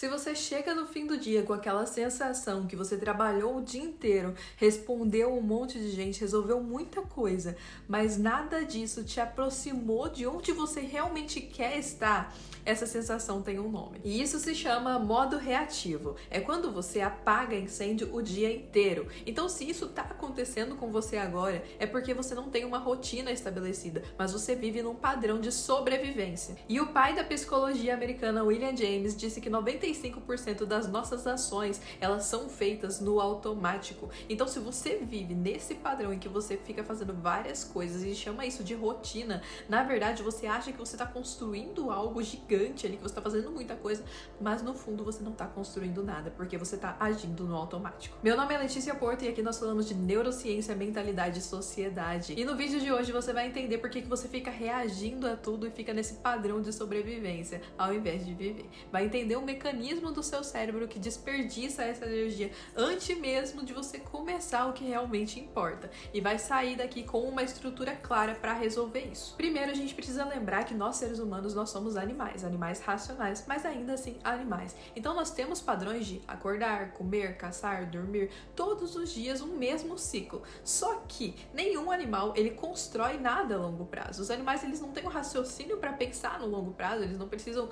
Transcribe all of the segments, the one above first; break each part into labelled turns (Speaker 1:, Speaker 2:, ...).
Speaker 1: Se você chega no fim do dia com aquela sensação que você trabalhou o dia inteiro, respondeu um monte de gente, resolveu muita coisa, mas nada disso te aproximou de onde você realmente quer estar, essa sensação tem um nome. E isso se chama modo reativo. É quando você apaga incêndio o dia inteiro. Então, se isso está acontecendo com você agora, é porque você não tem uma rotina estabelecida, mas você vive num padrão de sobrevivência. E o pai da psicologia americana, William James, disse que 95% das nossas ações, elas são feitas no automático. Então, se você vive nesse padrão em que você fica fazendo várias coisas e chama isso de rotina, na verdade, você acha que você está construindo algo gigante ali, que você está fazendo muita coisa, mas no fundo você não está construindo nada, porque você está agindo no automático. Meu nome é Letícia Porto e aqui nós falamos de neurociência, mentalidade e sociedade. E no vídeo de hoje você vai entender por que você fica reagindo a tudo e fica nesse padrão de sobrevivência, ao invés de viver. Vai entender o mecanismo do seu cérebro que desperdiça essa energia antes mesmo de você começar o que realmente importa. E vai sair daqui com uma estrutura clara para resolver isso. Primeiro, a gente precisa lembrar que nós, seres humanos, nós somos animais racionais, mas ainda assim animais. Então nós temos padrões de acordar, comer, caçar, dormir, todos os dias um mesmo ciclo. Só que nenhum animal, ele constrói nada a longo prazo. Os animais, eles não têm um raciocínio para pensar no longo prazo, eles não precisam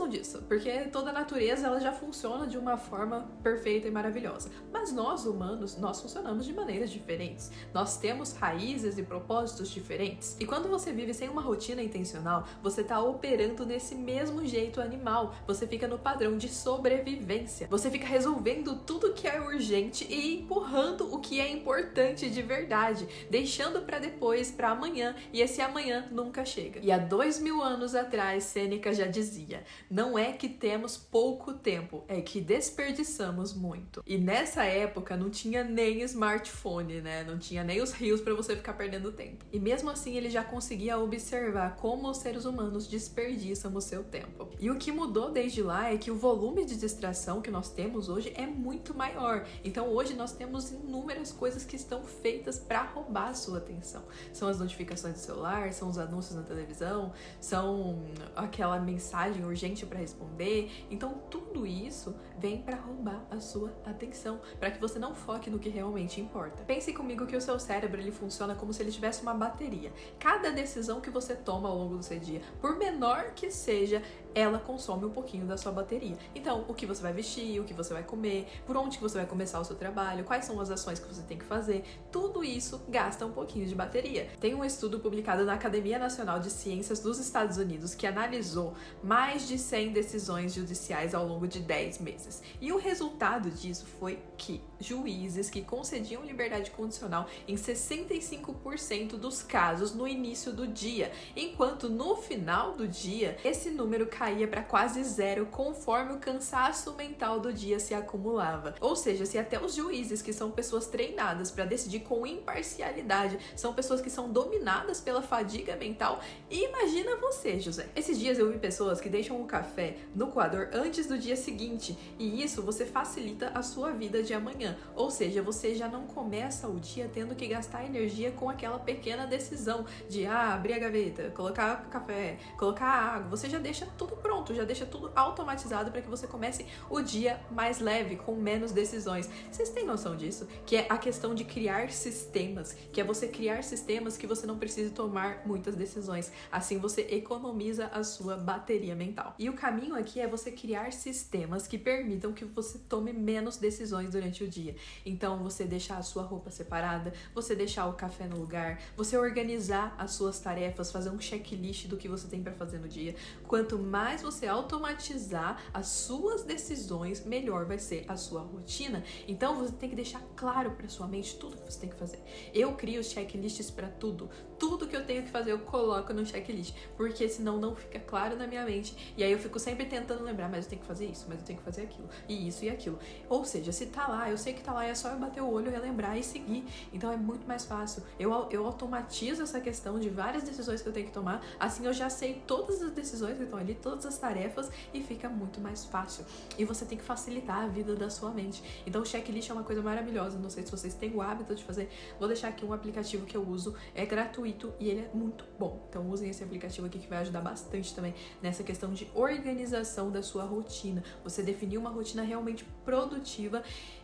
Speaker 1: disso, porque toda a natureza ela já funciona de uma forma perfeita e maravilhosa. Mas nós humanos, nós funcionamos de maneiras diferentes. Nós temos raízes e propósitos diferentes. E quando você vive sem uma rotina intencional, você está operando nesse mesmo jeito animal. Você fica no padrão de sobrevivência. Você fica resolvendo tudo que é urgente e empurrando o que é importante de verdade, deixando para depois, para amanhã, e esse amanhã nunca chega. E há 2000 anos atrás, Sêneca já dizia: não é que temos pouco tempo, é que desperdiçamos muito. E nessa época não tinha nem smartphone, né? Não tinha nem os rios para você ficar perdendo tempo. E mesmo assim ele já conseguia observar como os seres humanos desperdiçam o seu tempo. E o que mudou desde lá é que o volume de distração que nós temos hoje é muito maior. Então hoje nós temos inúmeras coisas que estão feitas para roubar a sua atenção. São as notificações do celular, são os anúncios na televisão, são aquela mensagem urgente para responder. Então tudo isso vem para roubar a sua atenção, para que você não foque no que realmente importa. Pense comigo que o seu cérebro ele funciona como se ele tivesse uma bateria. Cada decisão que você toma ao longo do seu dia, por menor que seja, ela consome um pouquinho da sua bateria. Então, o que você vai vestir, o que você vai comer, por onde que você vai começar o seu trabalho, quais são as ações que você tem que fazer, tudo isso gasta um pouquinho de bateria. Tem um estudo publicado na Academia Nacional de Ciências dos Estados Unidos que analisou mais de 100 decisões judiciais ao longo de 10 meses. E o resultado disso foi que juízes que concediam liberdade condicional em 65% dos casos no início do dia, enquanto no final do dia esse número caía para quase zero conforme o cansaço mental do dia se acumulava. Ou seja, se até os juízes, que são pessoas treinadas para decidir com imparcialidade, são pessoas que são dominadas pela fadiga mental, imagina você, José. Esses dias eu vi pessoas que deixam o café no coador antes do dia seguinte, e isso você facilita a sua vida de amanhã. Ou seja, você já não começa o dia tendo que gastar energia com aquela pequena decisão de abrir a gaveta, colocar café, colocar água. Você já deixa tudo pronto, já deixa tudo automatizado para que você comece o dia mais leve, com menos decisões. Vocês têm noção disso? Que é a questão de criar sistemas, que é você criar sistemas que você não precise tomar muitas decisões. Assim você economiza a sua bateria mental. E o caminho aqui é você criar sistemas que permitam que você tome menos decisões durante o dia. Então, você deixar a sua roupa separada, você deixar o café no lugar, você organizar as suas tarefas, fazer um checklist do que você tem para fazer no dia. Quanto mais você automatizar as suas decisões, melhor vai ser a sua rotina. Então, você tem que deixar claro para sua mente tudo que você tem que fazer. Eu crio checklists para tudo. Tudo que eu tenho que fazer, eu coloco no checklist, porque senão não fica claro na minha mente. E aí eu fico sempre tentando lembrar, mas eu tenho que fazer isso, mas eu tenho que fazer aquilo, e isso e aquilo. Ou seja, se tá lá, eu sei que tá lá, é só eu bater o olho, relembrar e seguir. Então é muito mais fácil. Eu automatizo essa questão de várias decisões que eu tenho que tomar, assim eu já sei todas as decisões que estão ali, todas as tarefas e fica muito mais fácil. E você tem que facilitar a vida da sua mente. Então o checklist é uma coisa maravilhosa, não sei se vocês têm o hábito de fazer, vou deixar aqui um aplicativo que eu uso, é gratuito e ele é muito bom. Então usem esse aplicativo aqui que vai ajudar bastante também nessa questão de organização da sua rotina. Você definir uma rotina realmente produtiva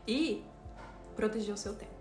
Speaker 1: e proteger o seu tempo.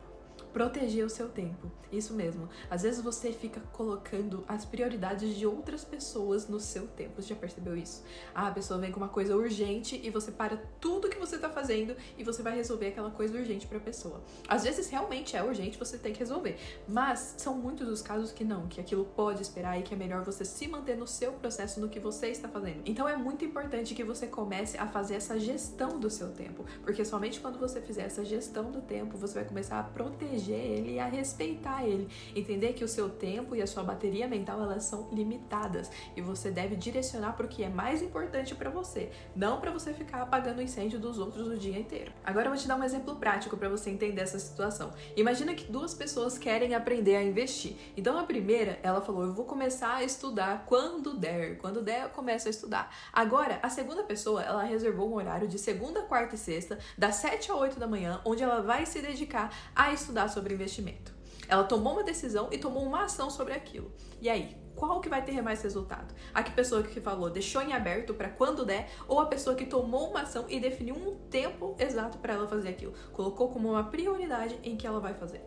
Speaker 1: Proteger o seu tempo, isso mesmo. Às vezes você fica colocando as prioridades de outras pessoas no seu tempo. Você já percebeu isso? A pessoa vem com uma coisa urgente e você para tudo que você tá fazendo e você vai resolver aquela coisa urgente pra pessoa. Às vezes realmente é urgente, você tem que resolver, mas são muitos os casos que não, que aquilo pode esperar e que é melhor você se manter no seu processo, no que você está fazendo. Então é muito importante que você comece a fazer essa gestão do seu tempo, porque somente quando você fizer essa gestão do tempo, você vai começar a proteger ele e a respeitar ele, entender que o seu tempo e a sua bateria mental, elas são limitadas e você deve direcionar para o que é mais importante para você, não para você ficar apagando o incêndio dos outros o dia inteiro. Agora eu vou te dar um exemplo prático para você entender essa situação. Imagina que duas pessoas querem aprender a investir. Então a primeira, ela falou, eu vou começar a estudar quando der eu começo a estudar. Agora, a segunda pessoa, ela reservou um horário de segunda, quarta e sexta, das 7 a 8 da manhã, onde ela vai se dedicar a estudar sobre investimento. Ela tomou uma decisão e tomou uma ação sobre aquilo. E aí, qual que vai ter mais resultado? A pessoa que falou, deixou em aberto para quando der, ou a pessoa que tomou uma ação e definiu um tempo exato para ela fazer aquilo? Colocou como uma prioridade em que ela vai fazer.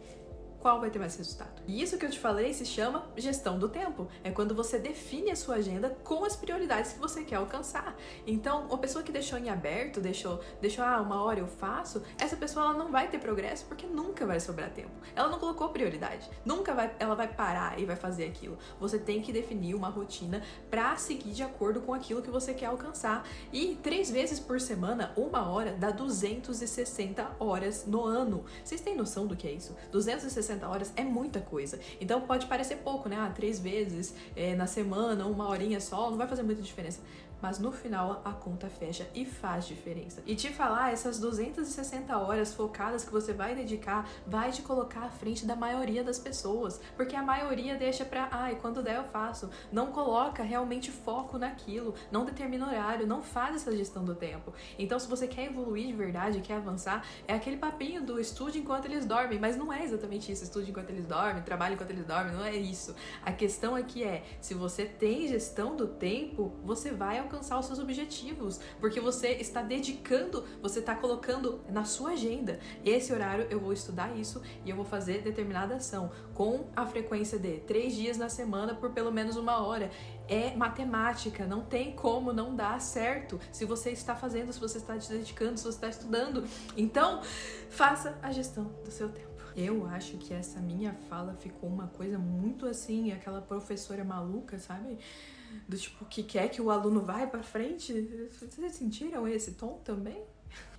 Speaker 1: Qual vai ter mais resultado? E isso que eu te falei se chama gestão do tempo. É quando você define a sua agenda com as prioridades que você quer alcançar. Então, uma pessoa que deixou em aberto, deixou uma hora eu faço, essa pessoa ela não vai ter progresso porque nunca vai sobrar tempo. Ela não colocou prioridade. Ela vai parar e vai fazer aquilo. Você tem que definir uma rotina para seguir de acordo com aquilo que você quer alcançar. E 3 vezes por semana, 1 hora, dá 260 horas no ano. Vocês têm noção do que é isso? 260 horas é muita coisa. Então pode parecer pouco, né? 3 vezes na semana, 1 horinha só, não vai fazer muita diferença. Mas no final a conta fecha e faz diferença. E te falar, essas 260 horas focadas que você vai dedicar, vai te colocar à frente da maioria das pessoas. Porque a maioria deixa pra, quando der eu faço. Não coloca realmente foco naquilo, não determina horário, não faz essa gestão do tempo. Então se você quer evoluir de verdade, quer avançar, é aquele papinho do estude enquanto eles dormem, mas não é exatamente isso, estude enquanto eles dormem, trabalhe enquanto eles dormem, não é isso. A questão aqui é, se você tem gestão do tempo, você vai alcançar os seus objetivos, porque você está dedicando, você está colocando na sua agenda, esse horário eu vou estudar isso e eu vou fazer determinada ação, com a frequência de 3 dias na semana por pelo menos 1 hora. É matemática, não tem como não dar certo se você está fazendo, se você está se dedicando, se você está estudando. Então, faça a gestão do seu tempo. Eu acho que essa minha fala ficou uma coisa muito assim, aquela professora maluca, sabe? Do tipo, que quer que o aluno vá pra frente. Vocês sentiram esse tom também?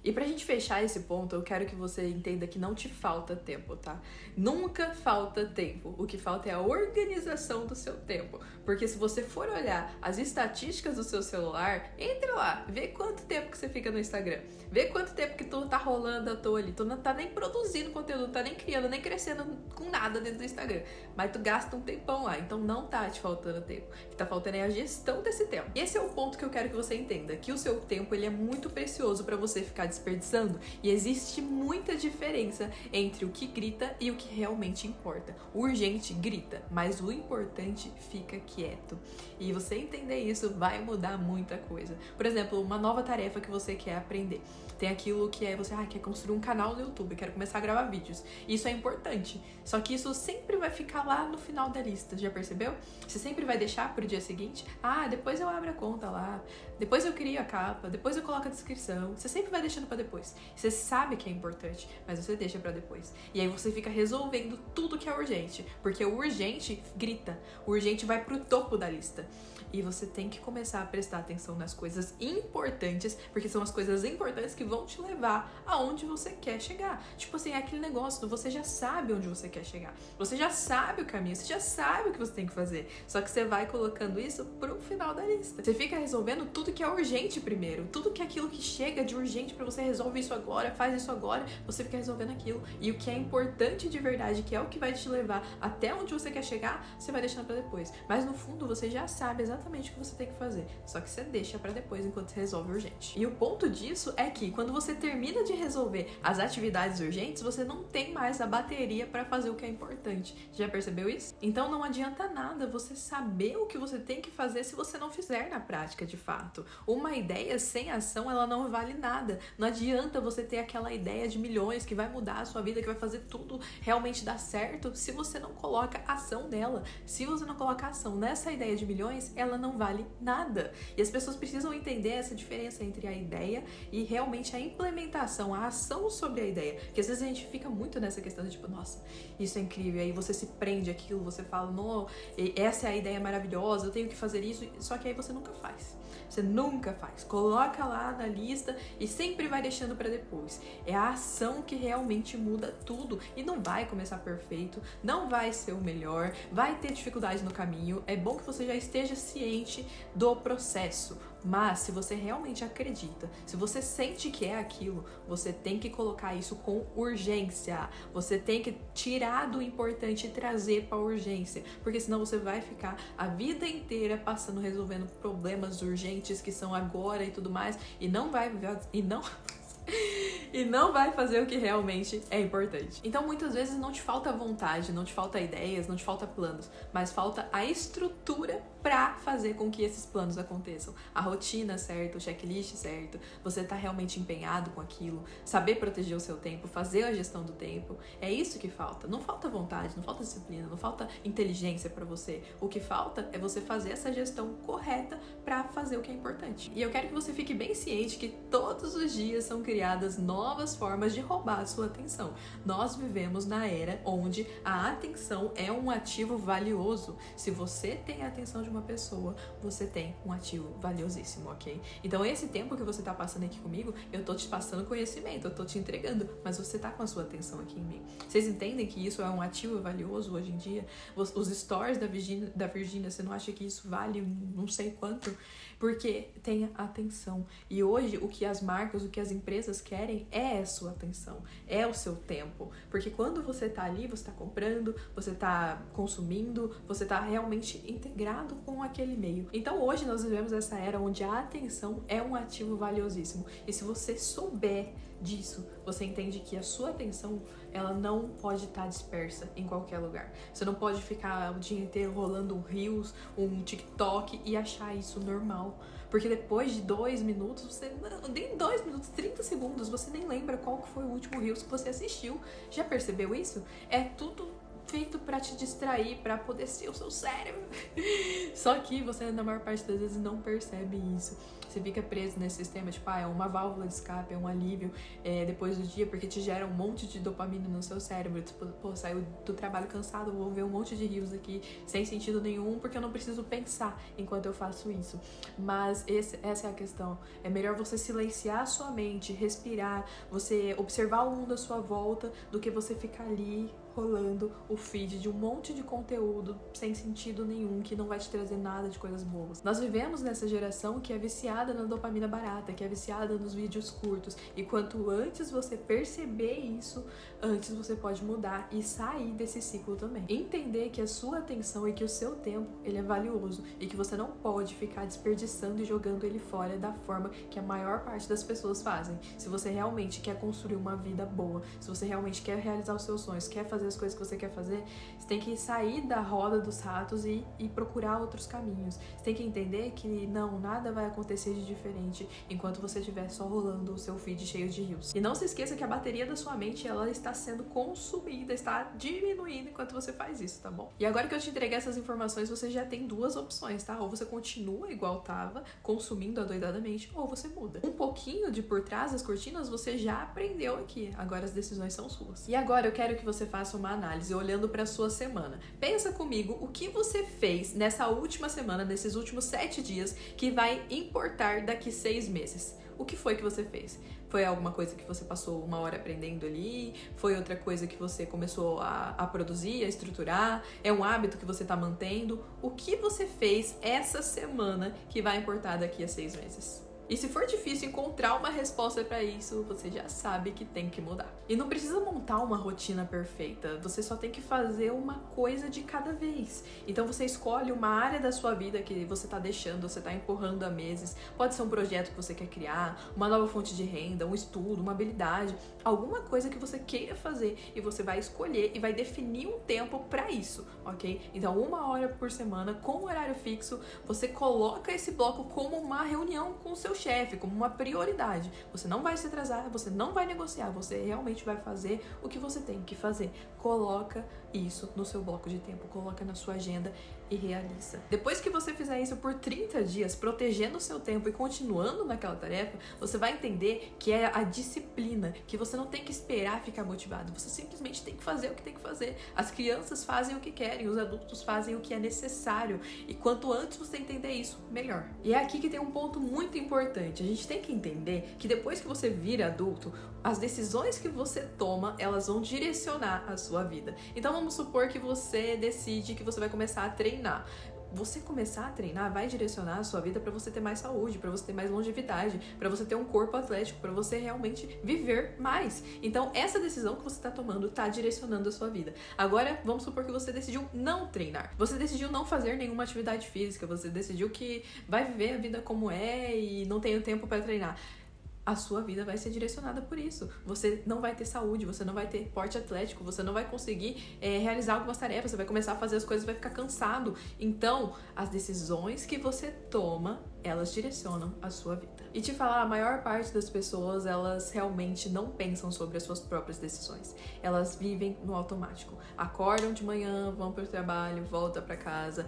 Speaker 1: E pra gente fechar esse ponto, eu quero que você entenda que não te falta tempo, tá? Nunca falta tempo. O que falta é a organização do seu tempo. Porque se você for olhar as estatísticas do seu celular, entra lá, vê quanto tempo que você fica no Instagram. Vê quanto tempo que tu tá rolando à toa ali. Tu não tá nem produzindo conteúdo, não tá nem criando, nem crescendo com nada dentro do Instagram. Mas tu gasta um tempão lá, então não tá te faltando tempo. O que tá faltando é a gestão desse tempo. E esse é o ponto que eu quero que você entenda, que o seu tempo ele é muito precioso pra você ficar desperdiçando e existe muita diferença entre o que grita e o que realmente importa. O urgente grita, mas o importante fica quieto. E você entender isso vai mudar muita coisa. Por exemplo, uma nova tarefa que você quer aprender. Tem aquilo que é você quer construir um canal no YouTube, quero começar a gravar vídeos. Isso é importante. Só que isso sempre vai ficar lá no final da lista, já percebeu? Você sempre vai deixar pro dia seguinte. Depois eu abro a conta lá, depois eu crio a capa, depois eu coloco a descrição. Você sempre vai deixando pra depois. Você sabe que é importante, mas você deixa pra depois. E aí você fica resolvendo tudo que é urgente, porque o urgente grita, o urgente vai pro topo da lista. E você tem que começar a prestar atenção nas coisas importantes, porque são as coisas importantes que vão te levar aonde você quer chegar. Tipo assim, é aquele negócio do você já sabe onde você quer chegar. Você já sabe o caminho, você já sabe o que você tem que fazer. Só que você vai colocando isso pro final da lista. Você fica resolvendo tudo que é urgente primeiro, tudo que é aquilo que chega de urgente pra você resolve isso agora, faz isso agora, você fica resolvendo aquilo. E o que é importante de verdade, que é o que vai te levar até onde você quer chegar, você vai deixando pra depois. Mas no fundo você já sabe exatamente o que você tem que fazer, só que você deixa pra depois enquanto você resolve urgente. E o ponto disso é que quando você termina de resolver as atividades urgentes, você não tem mais a bateria pra fazer o que é importante. Já percebeu isso? Então não adianta nada você saber o que você tem que fazer se você não fizer na prática de fato. Uma ideia sem ação, ela não vale nada. Não adianta você ter aquela ideia de milhões que vai mudar a sua vida, que vai fazer tudo realmente dar certo, se você não coloca ação nela. Se você não colocar ação nessa ideia de milhões, ela não vale nada. E as pessoas precisam entender essa diferença entre a ideia e realmente a implementação, a ação sobre a ideia. Porque às vezes a gente fica muito nessa questão de tipo, nossa, isso é incrível. E aí você se prende àquilo, você fala, não, essa é a ideia maravilhosa, eu tenho que fazer isso. Só que aí você nunca faz. Você nunca faz. Coloca lá na lista e sempre vai deixando pra depois. É a ação que realmente muda tudo. E não vai começar perfeito, não vai ser o melhor, vai ter dificuldade no caminho. É bom que você já esteja ciente do processo. Mas se você realmente acredita, se você sente que é aquilo, você tem que colocar isso com urgência. Você tem que tirar do importante e trazer para urgência, porque senão você vai ficar a vida inteira passando resolvendo problemas urgentes que são agora e tudo mais e não vai fazer o que realmente é importante. Então muitas vezes não te falta vontade, não te falta ideias, não te falta planos, mas falta a estrutura pra fazer com que esses planos aconteçam. A rotina certa, o checklist certo, você tá realmente empenhado com aquilo, saber proteger o seu tempo, fazer a gestão do tempo, é isso que falta. Não falta vontade, não falta disciplina, não falta inteligência pra você. O que falta é você fazer essa gestão correta pra fazer o que é importante. E eu quero que você fique bem ciente que todos os dias são criadas novas formas de roubar a sua atenção. Nós vivemos na era onde a atenção é um ativo valioso. Se você tem a atenção de uma pessoa, você tem um ativo valiosíssimo, ok? Então esse tempo que você tá passando aqui comigo, eu tô te passando conhecimento, eu tô te entregando, mas você tá com a sua atenção aqui em mim. Vocês entendem que isso é um ativo valioso hoje em dia? Os stories da Virgínia, você não acha que isso vale não sei quanto? Porque tem atenção. E hoje o que as marcas, o que as empresas querem é a sua atenção, é o seu tempo. Porque quando você tá ali, você tá comprando, você tá consumindo, você tá realmente integrado com aquele meio. Então hoje nós vivemos essa era onde a atenção é um ativo valiosíssimo. E se você souber disso, você entende que a sua atenção, ela não pode estar dispersa em qualquer lugar. Você não pode ficar o dia inteiro rolando um Reels, um TikTok e achar isso normal. Porque depois de 2 minutos, você nem 2 minutos, 30 segundos, você nem lembra qual que foi o último Reels que você assistiu. Já percebeu isso? É tudo feito pra te distrair, pra poder ser o seu cérebro. Só que você, na maior parte das vezes, não percebe isso. Você fica preso nesse sistema, tipo, é uma válvula de escape, é um alívio depois do dia, porque te gera um monte de dopamina no seu cérebro. Tipo, pô, saiu do trabalho cansado, vou ver um monte de rios aqui, sem sentido nenhum, porque eu não preciso pensar enquanto eu faço isso. Mas essa é a questão. É melhor você silenciar a sua mente, respirar, você observar o mundo à sua volta, do que você ficar ali rolando o feed de um monte de conteúdo sem sentido nenhum, que não vai te trazer nada de coisas boas. Nós vivemos nessa geração que é viciada na dopamina barata, que é viciada nos vídeos curtos, e quanto antes você perceber isso, antes você pode mudar e sair desse ciclo também. Entender que a sua atenção e que o seu tempo, ele é valioso, e que você não pode ficar desperdiçando e jogando ele fora da forma que a maior parte das pessoas fazem. Se você realmente quer construir uma vida boa, se você realmente quer realizar os seus sonhos, quer fazer as coisas que você quer fazer, você tem que sair da roda dos ratos e procurar outros caminhos. Você tem que entender que não, nada vai acontecer de diferente enquanto você estiver só rolando o seu feed cheio de rios. E não se esqueça que a bateria da sua mente, ela está sendo consumida, está diminuindo enquanto você faz isso, tá bom? E agora que eu te entreguei essas informações, você já tem 2 opções, tá? Ou você continua igual tava, consumindo adoidadamente, ou você muda. Um pouquinho de por trás das cortinas você já aprendeu aqui, agora as decisões são suas. E agora eu quero que você faça uma análise olhando para sua semana. Pensa comigo o que você fez nessa última semana, nesses últimos 7 dias, que vai importar daqui 6 meses. O que foi que você fez? Foi alguma coisa que você passou 1 hora aprendendo ali? Foi outra coisa que você começou a produzir, a estruturar? É um hábito que você está mantendo? O que você fez essa semana que vai importar daqui a 6 meses? E se for difícil encontrar uma resposta para isso, você já sabe que tem que mudar. E não precisa montar uma rotina perfeita, você só tem que fazer uma coisa de cada vez. Então você escolhe uma área da sua vida que você tá deixando, você tá empurrando há meses. Pode ser um projeto que você quer criar, uma nova fonte de renda, um estudo, uma habilidade, alguma coisa que você queira fazer, e você vai escolher e vai definir um tempo para isso, ok? Então 1 hora por semana, com horário fixo, você coloca esse bloco como uma reunião com o seu chefe, como uma prioridade. Você não vai se atrasar, você não vai negociar, você realmente vai fazer o que você tem que fazer. Coloca isso no seu bloco de tempo, coloca na sua agenda e realiza. Depois que você fizer isso por 30 dias, protegendo o seu tempo e continuando naquela tarefa, você vai entender que é a disciplina, que você não tem que esperar ficar motivado, você simplesmente tem que fazer o que tem que fazer. As crianças fazem o que querem, os adultos fazem o que é necessário, e quanto antes você entender isso, melhor. E é aqui que tem um ponto muito importante. A gente tem que entender que depois que você vira adulto, as decisões que você toma, elas vão direcionar a sua vida. Então vamos supor que você decide que você vai começar a treinar. Você começar a treinar vai direcionar a sua vida para você ter mais saúde, para você ter mais longevidade, para você ter um corpo atlético, para você realmente viver mais. Então, essa decisão que você está tomando está direcionando a sua vida. Agora, vamos supor que você decidiu não treinar. Você decidiu não fazer nenhuma atividade física, você decidiu que vai viver a vida como é e não tem o tempo para treinar. A sua vida vai ser direcionada por isso. Você não vai ter saúde, você não vai ter porte atlético, você não vai conseguir realizar algumas tarefas, você vai começar a fazer as coisas e vai ficar cansado. Então, as decisões que você toma, elas direcionam a sua vida. E te falar, a maior parte das pessoas, elas realmente não pensam sobre as suas próprias decisões. Elas vivem no automático. Acordam de manhã, vão para o trabalho, voltam para casa,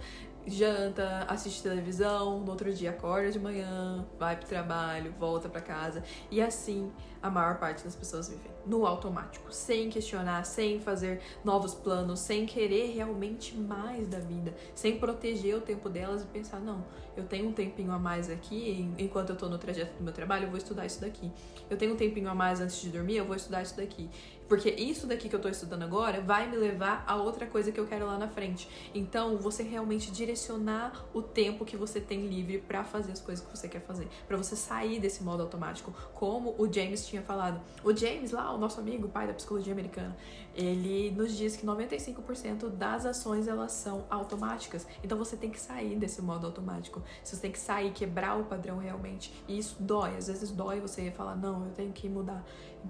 Speaker 1: janta, assiste televisão, no outro dia acorda de manhã, vai pro trabalho, volta pra casa. E assim a maior parte das pessoas vivem, no automático, sem questionar, sem fazer novos planos, sem querer realmente mais da vida, sem proteger o tempo delas e pensar, não, eu tenho um tempinho a mais aqui, enquanto eu tô no trajeto do meu trabalho, eu vou estudar isso daqui. Eu tenho um tempinho a mais antes de dormir, eu vou estudar isso daqui. Porque isso daqui que eu tô estudando agora vai me levar a outra coisa que eu quero lá na frente. Então, você realmente direcionar o tempo que você tem livre pra fazer as coisas que você quer fazer. Pra você sair desse modo automático, como o James tinha falado. O James lá, o nosso amigo, pai da psicologia americana, ele nos diz que 95% das ações, elas são automáticas. Então, você tem que sair desse modo automático. Você tem que sair, quebrar o padrão realmente. E isso dói. Às vezes dói você falar, não, eu tenho que mudar.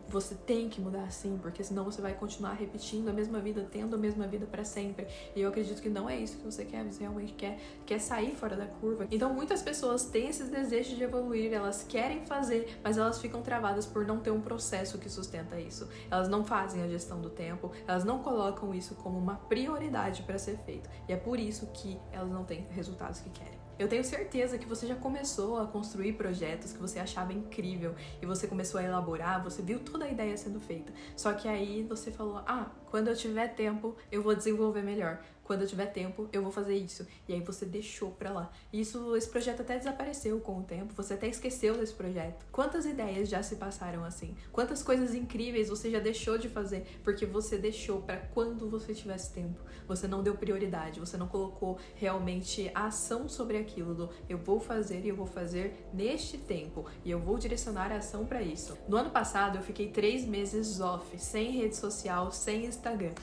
Speaker 1: Você tem que mudar sim, porque senão você vai continuar repetindo a mesma vida, tendo a mesma vida pra sempre. E eu acredito que não é isso que você quer, você realmente quer sair fora da curva. Então muitas pessoas têm esses desejos de evoluir, elas querem fazer, mas elas ficam travadas por não ter um processo que sustenta isso. Elas não fazem a gestão do tempo, elas não colocam isso como uma prioridade para ser feito. E é por isso que elas não têm resultados que querem. Eu tenho certeza que você já começou a construir projetos que você achava incrível e você começou a elaborar, você viu toda a ideia sendo feita. Só que aí você falou, quando eu tiver tempo, eu vou desenvolver melhor. Quando eu tiver tempo, eu vou fazer isso. E aí você deixou pra lá. Esse projeto até desapareceu com o tempo, você até esqueceu desse projeto. Quantas ideias já se passaram assim? Quantas coisas incríveis você já deixou de fazer porque você deixou pra quando você tivesse tempo? Você não deu prioridade, você não colocou realmente a ação sobre aquilo do eu vou fazer e eu vou fazer neste tempo e eu vou direcionar a ação pra isso. No ano passado, eu fiquei 3 meses off, sem rede social, sem Instagram.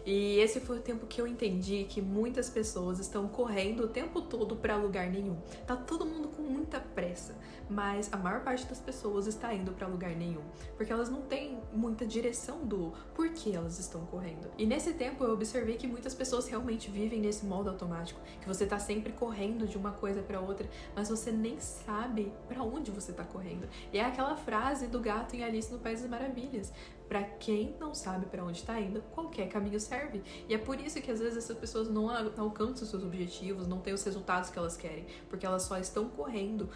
Speaker 1: E esse foi o tempo que eu entendi que muitas pessoas estão correndo o tempo todo para lugar nenhum. Tá todo mundo com muita pressa, mas a maior parte das pessoas está indo para lugar nenhum, porque elas não têm muita direção do porquê elas estão correndo. E nesse tempo eu observei que muitas pessoas realmente vivem nesse modo automático, que você tá sempre correndo de uma coisa para outra, mas você nem sabe para onde você tá correndo. E é aquela frase do gato em Alice no País das Maravilhas. Pra quem não sabe pra onde tá indo, qualquer caminho serve. E é por isso que às vezes essas pessoas não alcançam os seus objetivos, não têm os resultados que elas querem, porque elas só estão correndo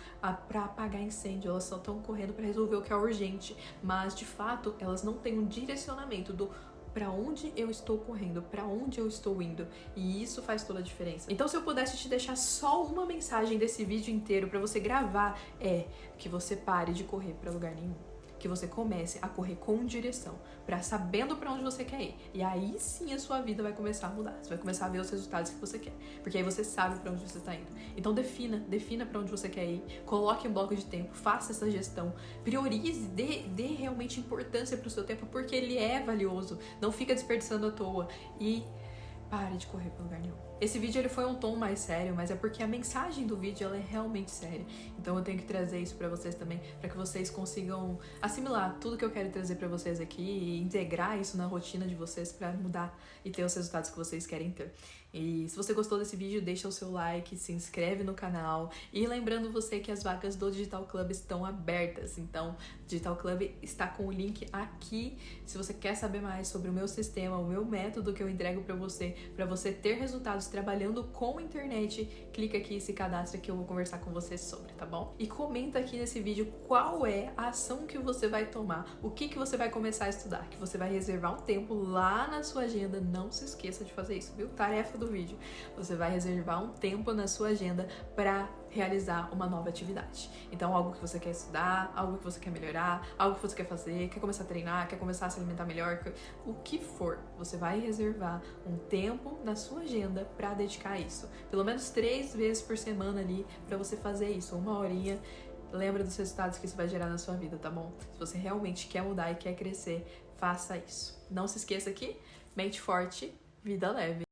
Speaker 1: pra apagar incêndio, elas só estão correndo pra resolver o que é urgente, mas de fato elas não têm um direcionamento do pra onde eu estou correndo, pra onde eu estou indo, e isso faz toda a diferença. Então, se eu pudesse te deixar só uma mensagem desse vídeo inteiro pra você gravar, é que você pare de correr pra lugar nenhum. que você comece a correr com direção, sabendo para onde você quer ir. E aí sim a sua vida vai começar a mudar. Você vai começar a ver os resultados que você quer, porque aí você sabe para onde você está indo. Então defina para onde você quer ir, coloque um bloco de tempo, faça essa gestão, priorize, dê realmente importância pro seu tempo, porque ele é valioso. Não fica desperdiçando à toa e pare de correr para lugar nenhum. Esse vídeo ele foi um tom mais sério, mas é porque a mensagem do vídeo ela é realmente séria. Então eu tenho que trazer isso para vocês também, para que vocês consigam assimilar tudo que eu quero trazer para vocês aqui e integrar isso na rotina de vocês para mudar e ter os resultados que vocês querem ter. E se você gostou desse vídeo, deixa o seu like, se inscreve no canal e lembrando você que as vagas do Digital Club estão abertas. Então, o Digital Club está com o link aqui. Se você quer saber mais sobre o meu sistema, o meu método que eu entrego para você ter resultados trabalhando com internet, clica aqui e se cadastra que eu vou conversar com você sobre, tá bom? E comenta aqui nesse vídeo qual é a ação que você vai tomar, o que você vai começar a estudar, que você vai reservar um tempo lá na sua agenda. Não se esqueça de fazer isso, viu? Tarefa do vídeo. Você vai reservar um tempo na sua agenda para realizar uma nova atividade. Então, algo que você quer estudar, algo que você quer melhorar, algo que você quer fazer, quer começar a treinar, quer começar a se alimentar melhor, o que for, você vai reservar um tempo na sua agenda para dedicar a isso. Pelo menos 3 vezes por semana ali para você fazer isso, 1 horinha. Lembra dos resultados que isso vai gerar na sua vida, tá bom? Se você realmente quer mudar e quer crescer, faça isso. Não se esqueça que mente forte, vida leve.